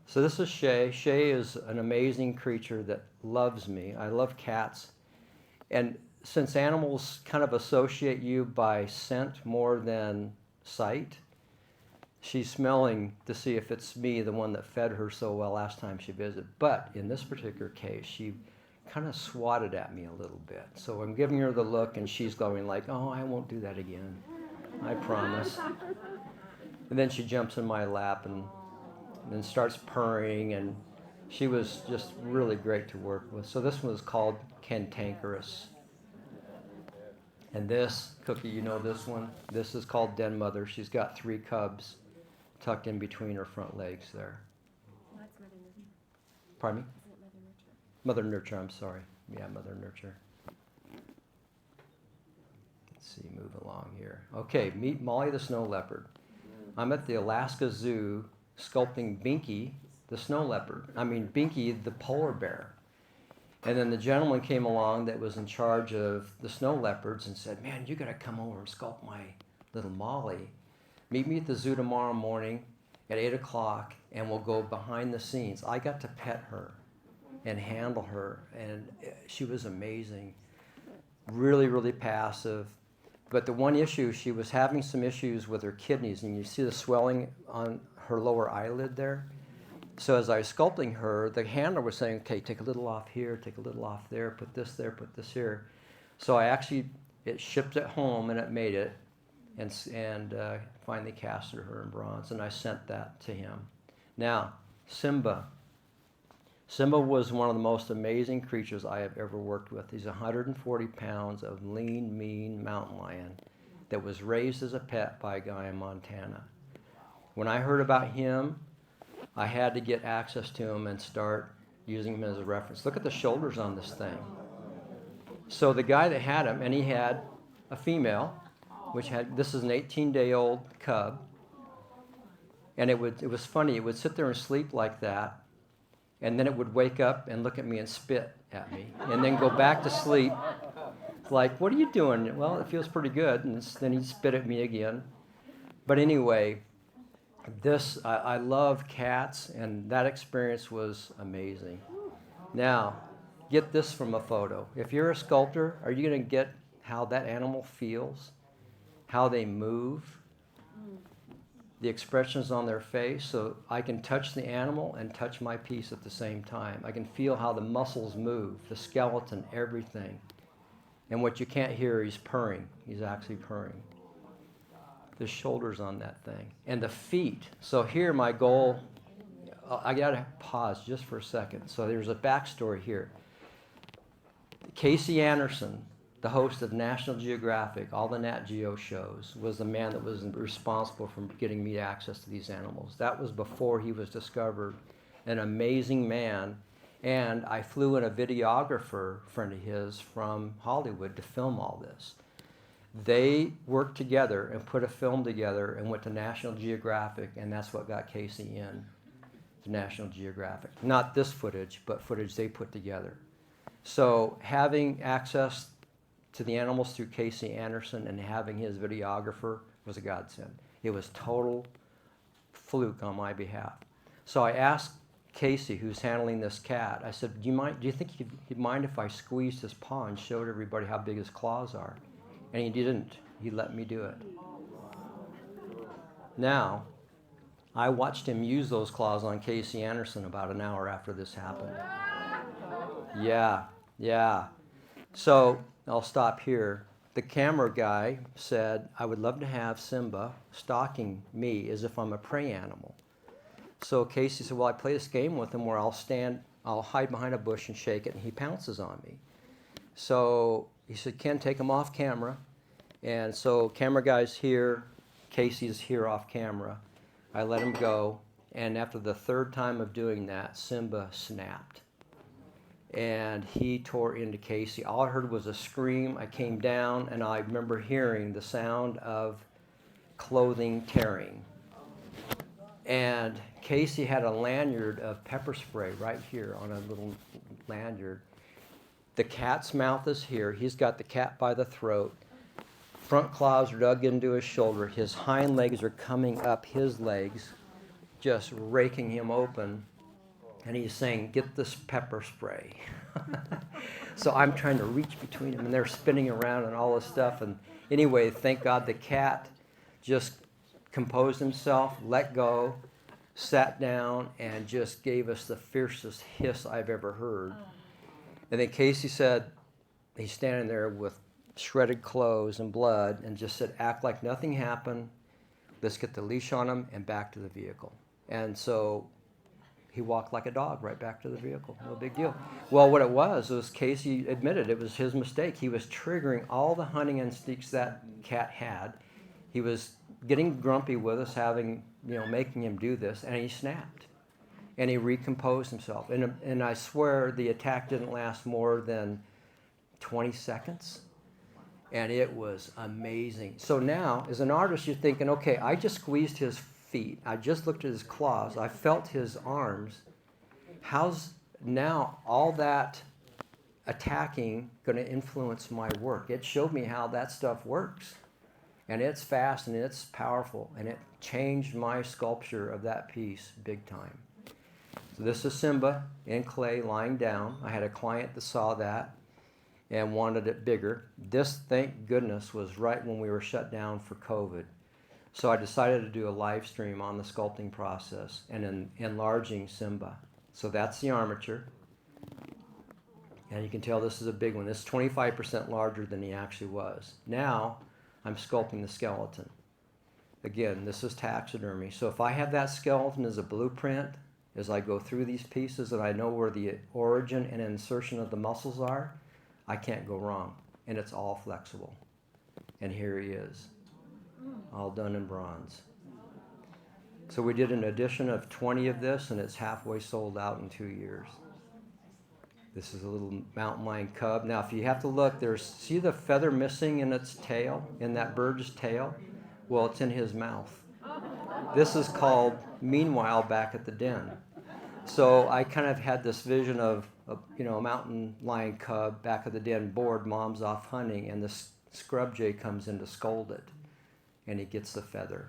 So this is Shay. Shay is an amazing creature that loves me. I love cats. And since animals kind of associate you by scent more than sight, she's smelling to see if it's me, the one that fed her so well last time she visited. But in this particular case, she kind of swatted at me a little bit. So I'm giving her the look, and she's going like, oh, I won't do that again. I promise. And then she jumps in my lap and then starts purring, and she was just really great to work with. So this one is called Cantankerous. And this, Cookie, you know this one? This is called Den Mother. She's got 3 cubs tucked in between her front legs there. That's Mother Nurture. Pardon me? Isn't it Mother Nurture? Mother Nurture, I'm sorry. Yeah, Mother Nurture. Let's see, move along here. Okay, meet Molly the snow leopard. I'm at the Alaska Zoo sculpting Binky, the snow leopard. Binky, the polar bear. And then the gentleman came along that was in charge of the snow leopards and said, man, you got to come over and sculpt my little Molly. Meet me at the zoo tomorrow morning at 8 o'clock, and we'll go behind the scenes. I got to pet her and handle her, and she was amazing. Really, really passive. But the one issue, she was having some issues with her kidneys, and you see the swelling on her lower eyelid there. So as I was sculpting her, the handler was saying, okay, take a little off here, take a little off there, put this there, put this here. So it shipped it home, and it made it, and finally casted her in bronze, and I sent that to him. Now, Simba. Simba was one of the most amazing creatures I have ever worked with. He's 140 pounds of lean, mean mountain lion. that was raised as a pet by a guy in Montana. When I heard about him, I had to get access to him and start using him as a reference. Look at the shoulders on this thing. So the guy that had him, and he had a female, this is an 18-day-old cub, and it was funny. It would sit there and sleep like that, and then it would wake up and look at me and spit at me, and then go back to sleep. Like, what are you doing? Well, it feels pretty good, and then he'd spit at me again. But anyway, I love cats, and that experience was amazing. Now, get this from a photo. If you're a sculptor, are you going to get how that animal feels, how they move, the expressions on their face? So I can touch the animal and touch my piece at the same time. I can feel how the muscles move, the skeleton, everything. And what you can't hear, he's purring. He's actually purring. The shoulders on that thing. And the feet. So here my goal, I got to pause just for a second. So there's a backstory here. Casey Anderson, the host of National Geographic, all the Nat Geo shows, was the man that was responsible for getting me access to these animals. That was before he was discovered. An amazing man. And I flew in a videographer friend of his from Hollywood to film all this. They worked together and put a film together and went to National Geographic, and that's what got Casey in to National Geographic. Not this footage, but footage they put together. So having access to the animals through Casey Anderson and having his videographer was a godsend. It was total fluke on my behalf. So I asked Casey, who's handling this cat, I said, do you think he'd mind if I squeezed his paw and showed everybody how big his claws are? And he didn't. He let me do it. Now, I watched him use those claws on Casey Anderson about an hour after this happened. Yeah. So I'll stop here. The camera guy said, I would love to have Simba stalking me as if I'm a prey animal. So Casey said, well, I play this game with him where I'll hide behind a bush and shake it, and he pounces on me. So he said, Ken, take him off camera. And so camera guy's here, Casey's here off camera. I let him go, and after the third time of doing that, Simba snapped. And he tore into Casey. All I heard was a scream. I came down, and I remember hearing the sound of clothing tearing. And Casey had a lanyard of pepper spray right here on a little lanyard. The cat's mouth is here. He's got the cat by the throat. Front claws are dug into his shoulder. His hind legs are coming up his legs, just raking him open. And he's saying, get this pepper spray. So I'm trying to reach between them, and they're spinning around and all this stuff. And anyway, thank God the cat just composed himself, let go, sat down, and just gave us the fiercest hiss I've ever heard. And then Casey said, he's standing there with shredded clothes and blood, and just said, act like nothing happened. Let's get the leash on him and back to the vehicle. And so he walked like a dog right back to the vehicle. No big deal. Well, what it was Casey admitted it was his mistake. He was triggering all the hunting instincts that cat had. He was getting grumpy with us, making him do this, and he snapped. And he recomposed himself. And I swear the attack didn't last more than 20 seconds. And it was amazing. So now, as an artist, you're thinking, okay, I just squeezed his feet. I just looked at his claws. I felt his arms. How's now all that attacking going to influence my work? It showed me how that stuff works. And it's fast and it's powerful. And it changed my sculpture of that piece big time. So this is Simba in clay lying down. I had a client that saw that and wanted it bigger. This, thank goodness, was right when we were shut down for COVID. So I decided to do a live stream on the sculpting process and enlarging Simba. So that's the armature. And you can tell this is a big one. This is 25% larger than he actually was. Now I'm sculpting the skeleton. Again, this is taxidermy. So if I have that skeleton as a blueprint, as I go through these pieces and I know where the origin and insertion of the muscles are, I can't go wrong. And it's all flexible. And here he is. all done in bronze. So we did an edition of 20 of this, and it's halfway sold out in 2 years. This is a little mountain lion cub. Now, if you have to look, see the feather missing in its tail, in that bird's tail? Well, it's in his mouth. This is called Meanwhile Back at the Den. So I kind of had this vision of a mountain lion cub back at the den, bored, mom's off hunting, and the scrub jay comes in to scold it, and he gets the feather.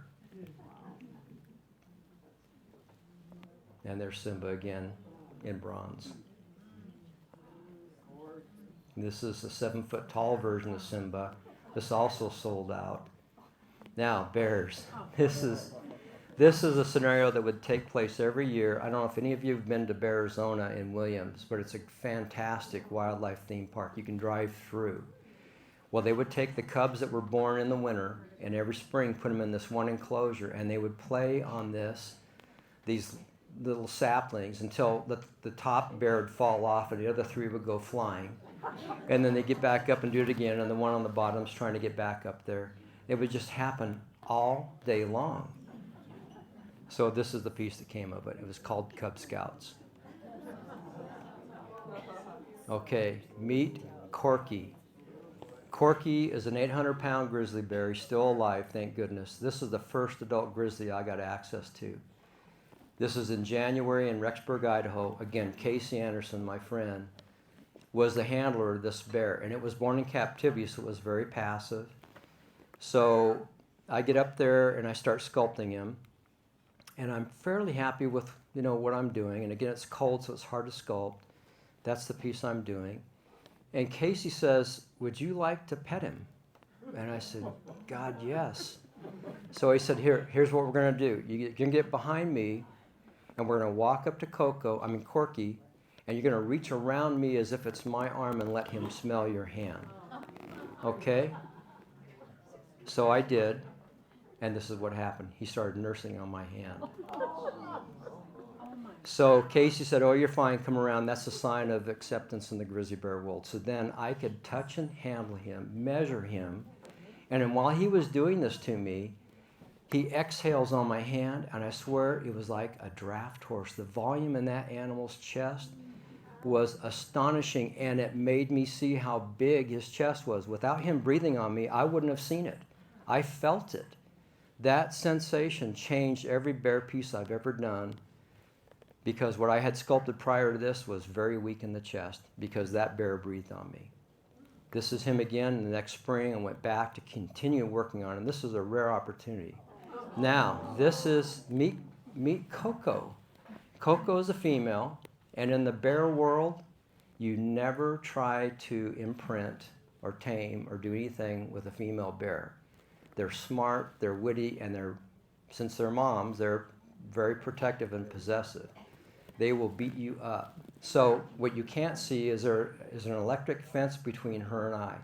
And there's Simba again in bronze. This is a 7-foot tall version of Simba. This also sold out. Now, bears. This is a scenario that would take place every year. I don't know if any of you have been to Arizona in Williams, but it's a fantastic wildlife theme park. You can drive through. Well, they would take the cubs that were born in the winter and every spring put them in this one enclosure, and they would play on these little saplings until the top bear would fall off and the other 3 would go flying. And then they get back up and do it again, and the one on the bottom's trying to get back up there. It would just happen all day long. So this is the piece that came of it. It was called Cub Scouts. Okay, meet Corky. Corky is an 800-pound grizzly bear. He's still alive, thank goodness. This is the first adult grizzly I got access to. This is in January in Rexburg, Idaho. Again, Casey Anderson, my friend, was the handler of this bear. And it was born in captivity, so it was very passive. So I get up there and I start sculpting him. And I'm fairly happy with what I'm doing. And again, it's cold, so it's hard to sculpt. That's the piece I'm doing. And Casey says, "Would you like to pet him?" And I said, "God, yes." So he said, here's what we're going to do. You can get behind me, and we're going to walk up to Corky, and you're going to reach around me as if it's my arm and let him smell your hand. Okay? So I did, and this is what happened. He started nursing on my hand. So Casey said, "Oh, you're fine, come around." That's a sign of acceptance in the grizzly bear world. So then I could touch and handle him, measure him, and then while he was doing this to me, he exhales on my hand, and I swear it was like a draft horse. The volume in that animal's chest was astonishing, and it made me see how big his chest was. Without him breathing on me, I wouldn't have seen it. I felt it. That sensation changed every bear piece I've ever done, because what I had sculpted prior to this was very weak in the chest because that bear breathed on me. This is him again in the next spring, and went back to continue working on him. This is a rare opportunity. Now, this is meet Coco. Coco is a female, and in the bear world, you never try to imprint or tame or do anything with a female bear. They're smart, they're witty, and since they're moms, they're very protective and possessive. They will beat you up. So what you can't see is there is an electric fence between her and I.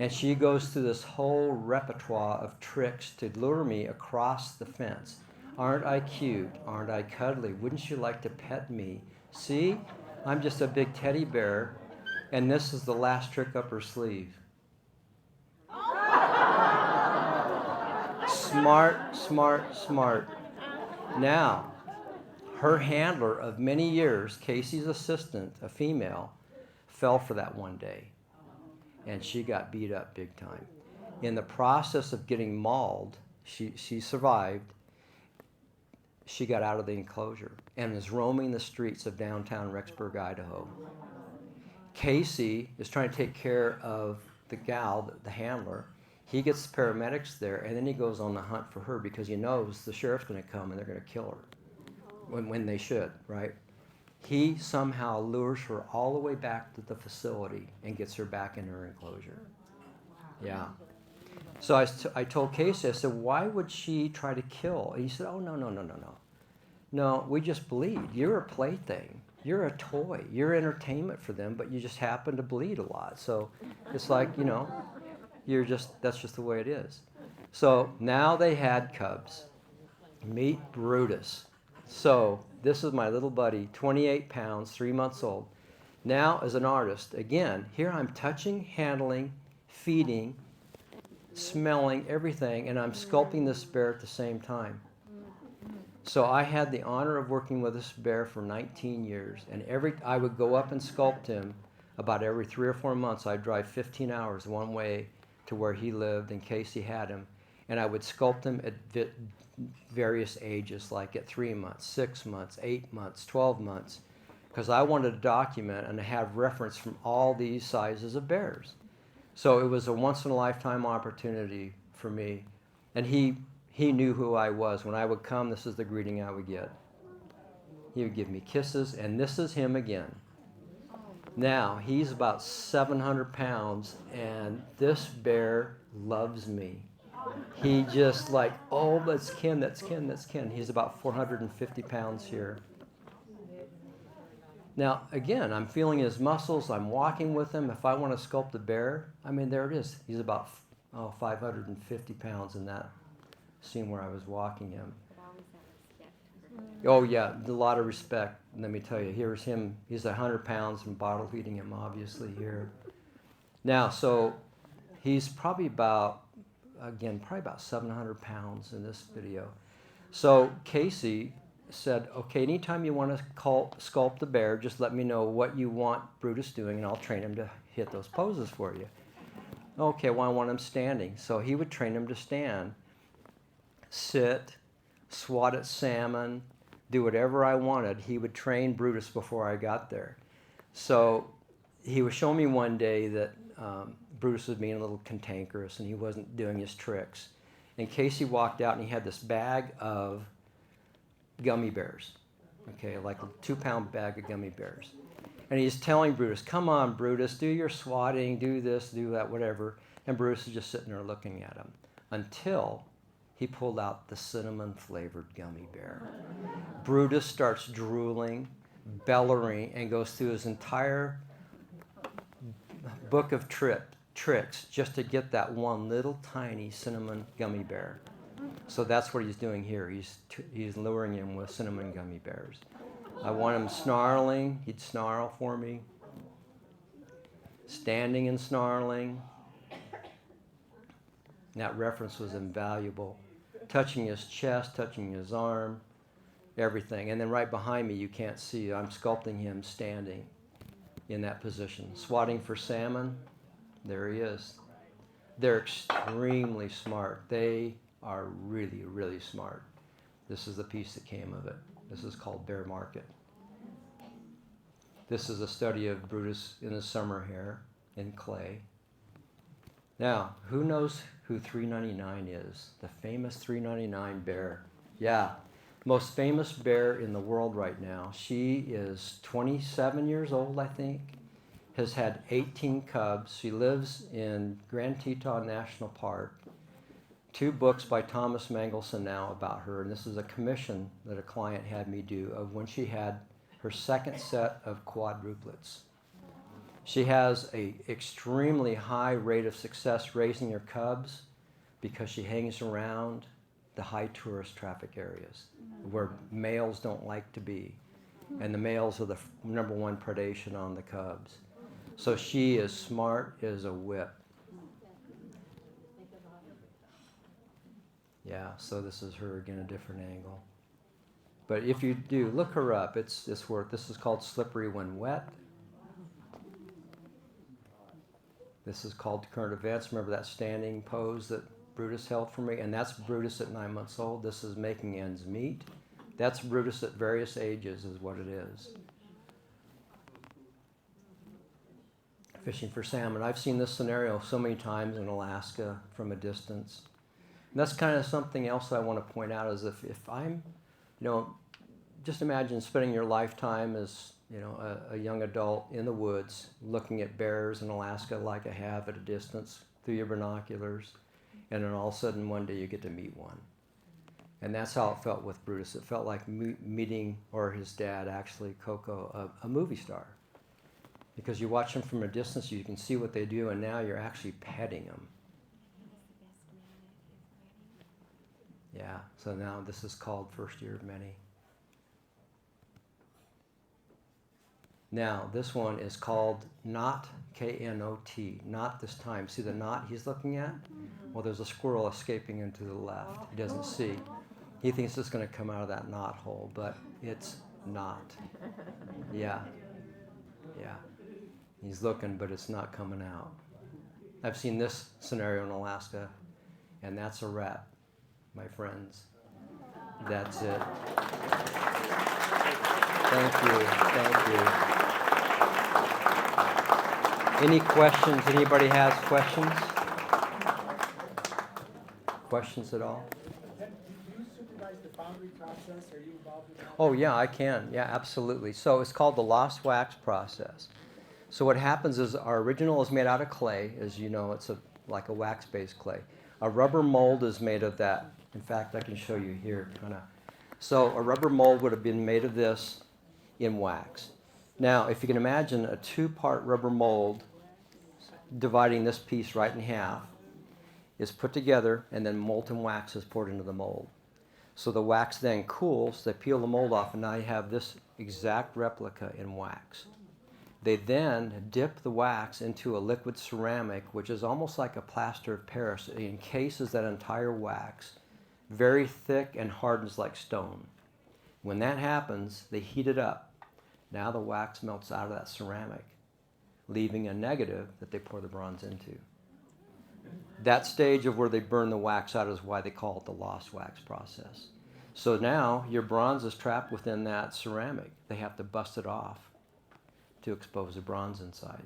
And she goes through this whole repertoire of tricks to lure me across the fence. Aren't I cute? Aren't I cuddly? Wouldn't you like to pet me? See, I'm just a big teddy bear, and this is the last trick up her sleeve. Smart, smart, smart. Now, her handler of many years, Casey's assistant, a female, fell for that one day. And she got beat up big time. In the process of getting mauled, she survived. She got out of the enclosure and is roaming the streets of downtown Rexburg, Idaho. Casey is trying to take care of the gal, the handler. He gets the paramedics there, and then he goes on the hunt for her because he knows the sheriff's going to come and they're going to kill her. When they should, right? He somehow lures her all the way back to the facility and gets her back in her enclosure. Yeah. So I told Casey, I said, "Why would she try to kill?" And he said, "Oh, no. No, we just bleed. You're a plaything. You're a toy. You're entertainment for them, but you just happen to bleed a lot. So it's like, that's just the way it is." So now they had cubs. Meet Brutus. So this is my little buddy, 28 pounds, 3 months old. Now as an artist, again, here I'm touching, handling, feeding, smelling, everything, and I'm sculpting this bear at the same time. So I had the honor of working with this bear for 19 years, and I would go up and sculpt him about every 3 or 4 months. I'd drive 15 hours one way to where he lived in case he had him, and I would sculpt him at various ages, like at 3 months, 6 months, 8 months, 12 months, because I wanted to document and have reference from all these sizes of bears. So it was a once-in-a-lifetime opportunity for me, and he knew who I was. When I would come, this is the greeting I would get. He would give me kisses, and this is him again. Now, he's about 700 pounds, and this bear loves me. He just like, oh, that's Ken, that's Ken, that's Ken. He's about 450 pounds here. Now, again, I'm feeling his muscles. I'm walking with him. If I want to sculpt a bear, I mean, there it is. He's about 550 pounds in that scene where I was walking him. Oh, yeah, a lot of respect. Let me tell you, here's him. He's 100 pounds and bottle feeding him, obviously, here. Now, so he's probably about 700 pounds in this video. So Casey said, okay, anytime you want to sculpt the bear, just let me know what you want Brutus doing, and I'll train him to hit those poses for you. Okay, well, I want him standing. So he would train him to stand, sit, swat at salmon, do whatever I wanted. He would train Brutus before I got there. So he was showing me one day that Brutus was being a little cantankerous and he wasn't doing his tricks. And Casey walked out and he had this bag of gummy bears, okay, like a 2-pound bag of gummy bears. And he's telling Brutus, come on, Brutus, do your swatting, do this, do that, whatever. And Brutus is just sitting there looking at him until he pulled out the cinnamon-flavored gummy bear. Brutus starts drooling, bellowing, and goes through his entire book of tricks just to get that one little tiny cinnamon gummy bear. So that's what he's doing here. He's luring him with cinnamon gummy bears. I want him snarling. He'd snarl for me. Standing and snarling. That reference was invaluable. Touching his chest, touching his arm, everything. And then right behind me, you can't see, I'm sculpting him standing in that position. Swatting for salmon. There he is. They're extremely smart. They are really, really smart. This is the piece that came of it. This is called Bear Market. This is a study of Brutus in his summer hair in clay. Now, who knows who 399 is? The famous 399 bear. Yeah, most famous bear in the world right now. She is 27 years old, I think. Has had 18 cubs. She lives in Grand Teton National Park. 2 books by Thomas Mangelson now about her, and this is a commission that a client had me do of when she had her second set of quadruplets. She has an extremely high rate of success raising her cubs because she hangs around the high tourist traffic areas where males don't like to be, and the males are the number one predation on the cubs. So she is smart as a whip. Yeah, so this is her again, a different angle. But if you do, look her up. It's worth. This is called Slippery When Wet. This is called Current Events. Remember that standing pose that Brutus held for me? And that's Brutus at 9 months old. This is Making Ends Meet. That's Brutus at various ages is what it is. Fishing for salmon. I've seen this scenario so many times in Alaska from a distance. And that's kind of something else I want to point out is if I'm, just imagine spending your lifetime as, a young adult in the woods looking at bears in Alaska like I have at a distance through your binoculars, and then all of a sudden one day you get to meet one. And that's how it felt with Brutus. It felt like meeting, or his dad actually, Coco, a movie star. Because you watch them from a distance, you can see what they do, and now you're actually petting them. Yeah, so now this is called First Year of Many. Now, this one is called knot, K-N-O-T, knot this time. See the knot he's looking at? Well, there's a squirrel escaping into the left. He doesn't see. He thinks it's going to come out of that knot hole, but it's not. Yeah. Yeah. He's looking, but it's not coming out. I've seen this scenario in Alaska, and that's a rat, my friends. That's it. Thank you. Thank you. Any questions? Anybody has questions? Questions at all? Do you supervise the foundry process? Are you involved in that? Oh, yeah, I can. Yeah, absolutely. So it's called the lost wax process. So what happens is our original is made out of clay. As you know, it's like a wax-based clay. A rubber mold is made of that. In fact, I can show you here. So a rubber mold would have been made of this in wax. Now, if you can imagine a two-part rubber mold dividing this piece right in half, is put together, and then molten wax is poured into the mold. So the wax then cools, they peel the mold off, and now you have this exact replica in wax. They then dip the wax into a liquid ceramic, which is almost like a plaster of Paris. It encases that entire wax, very thick and hardens like stone. When that happens, they heat it up. Now the wax melts out of that ceramic, leaving a negative that they pour the bronze into. That stage of where they burn the wax out is why they call it the lost wax process. So now your bronze is trapped within that ceramic. They have to bust it off to expose the bronze inside.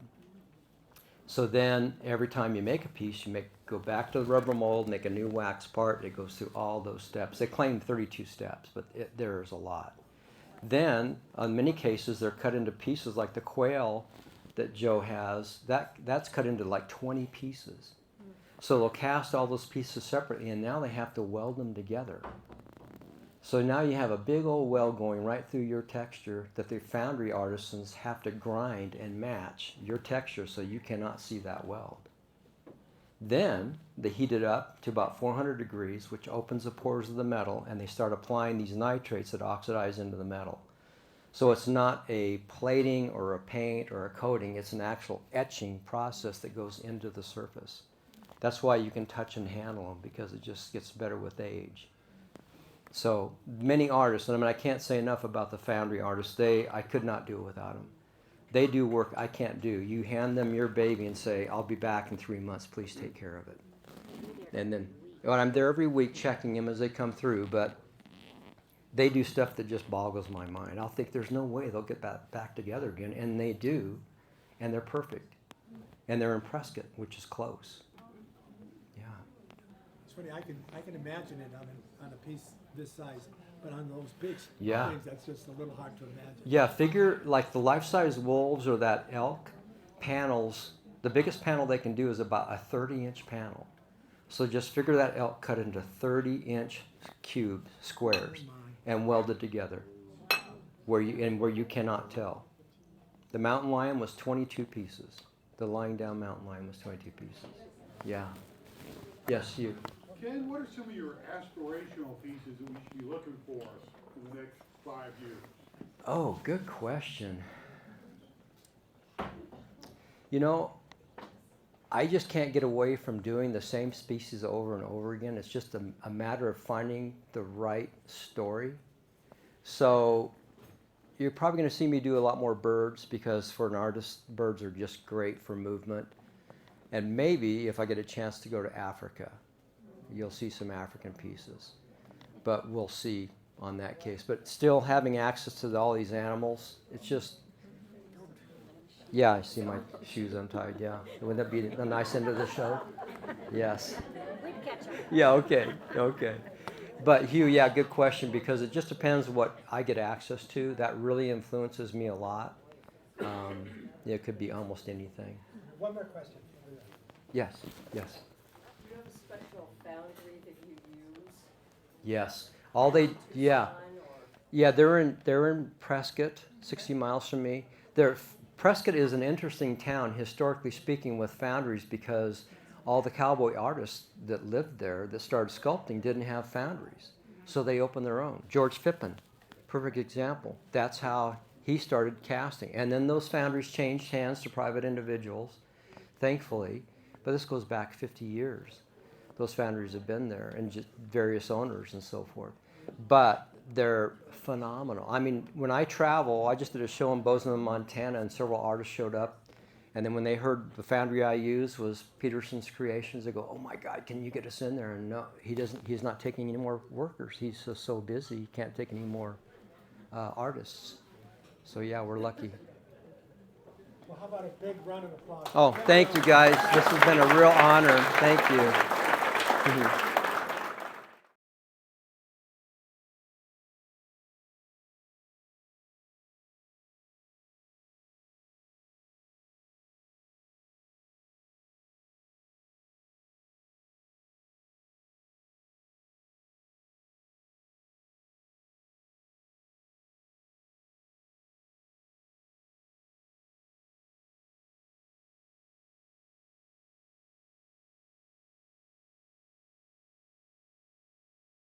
So then every time you make a piece, go back to the rubber mold, make a new wax part. It goes through all those steps. They claim 32 steps, but there's a lot. Then, in many cases, they're cut into pieces like the quail that Joe has. That's cut into like 20 pieces. So they'll cast all those pieces separately, and now they have to weld them together. So now you have a big old weld going right through your texture that the foundry artisans have to grind and match your texture so you cannot see that weld. Then they heat it up to about 400 degrees, which opens the pores of the metal, and they start applying these nitrates that oxidize into the metal. So it's not a plating or a paint or a coating, it's an actual etching process that goes into the surface. That's why you can touch and handle them, because it just gets better with age. So many artists, and I can't say enough about the foundry artists, I could not do it without them. They do work I can't do. You hand them your baby and say, I'll be back in 3 months, please take care of it. And then, I'm there every week checking them as they come through, but they do stuff that just boggles my mind. I'll think there's no way they'll get back together again, and they do, and they're perfect. And they're in Prescott, which is close. Yeah. It's funny, I can imagine it on a piece this size, but on those big Yeah. things, that's just a little hard to imagine. Yeah, figure like the life-size wolves or that elk panels, the biggest panel they can do is about a 30-inch panel. So just figure that elk cut into 30-inch cubes, squares, and welded together where you cannot tell. The mountain lion was 22 pieces. The lying down mountain lion was 22 pieces. Yeah. Yes, you. Ken, what are some of your aspirational pieces that we should be looking for in the next 5 years? Oh, good question. I just can't get away from doing the same species over and over again. It's just a matter of finding the right story. So you're probably going to see me do a lot more birds, because for an artist, birds are just great for movement. And maybe if I get a chance to go to Africa, you'll see some African pieces. But we'll see on that case. But still having access to all these animals, it's just, yeah, I see my shoes untied, yeah. Wouldn't that be a nice end of the show? Yes. Yeah, okay. But Hugh, yeah, good question, because it just depends what I get access to. That really influences me a lot. It could be almost anything. One more question. Yes. Do you have a special foundry that you use? Yes. They're in Prescott, 60 miles from me. Prescott is an interesting town, historically speaking, with foundries, because all the cowboy artists that lived there that started sculpting didn't have foundries. So they opened their own. George Phippen, perfect example. That's how he started casting. And then those foundries changed hands to private individuals, thankfully. But this goes back 50 years. Those foundries have been there, and just various owners and so forth. But they're phenomenal. I mean, when I travel, I just did a show in Bozeman, Montana, and several artists showed up. And then when they heard the foundry I used was Peterson's Creations, they go, "Oh my God, can you get us in there?" And no, he doesn't. He's not taking any more workers. He's so busy, he can't take any more artists. So yeah, we're lucky. Well, how about a big round of applause? Oh, thank you guys. This has been a real honor. Thank you.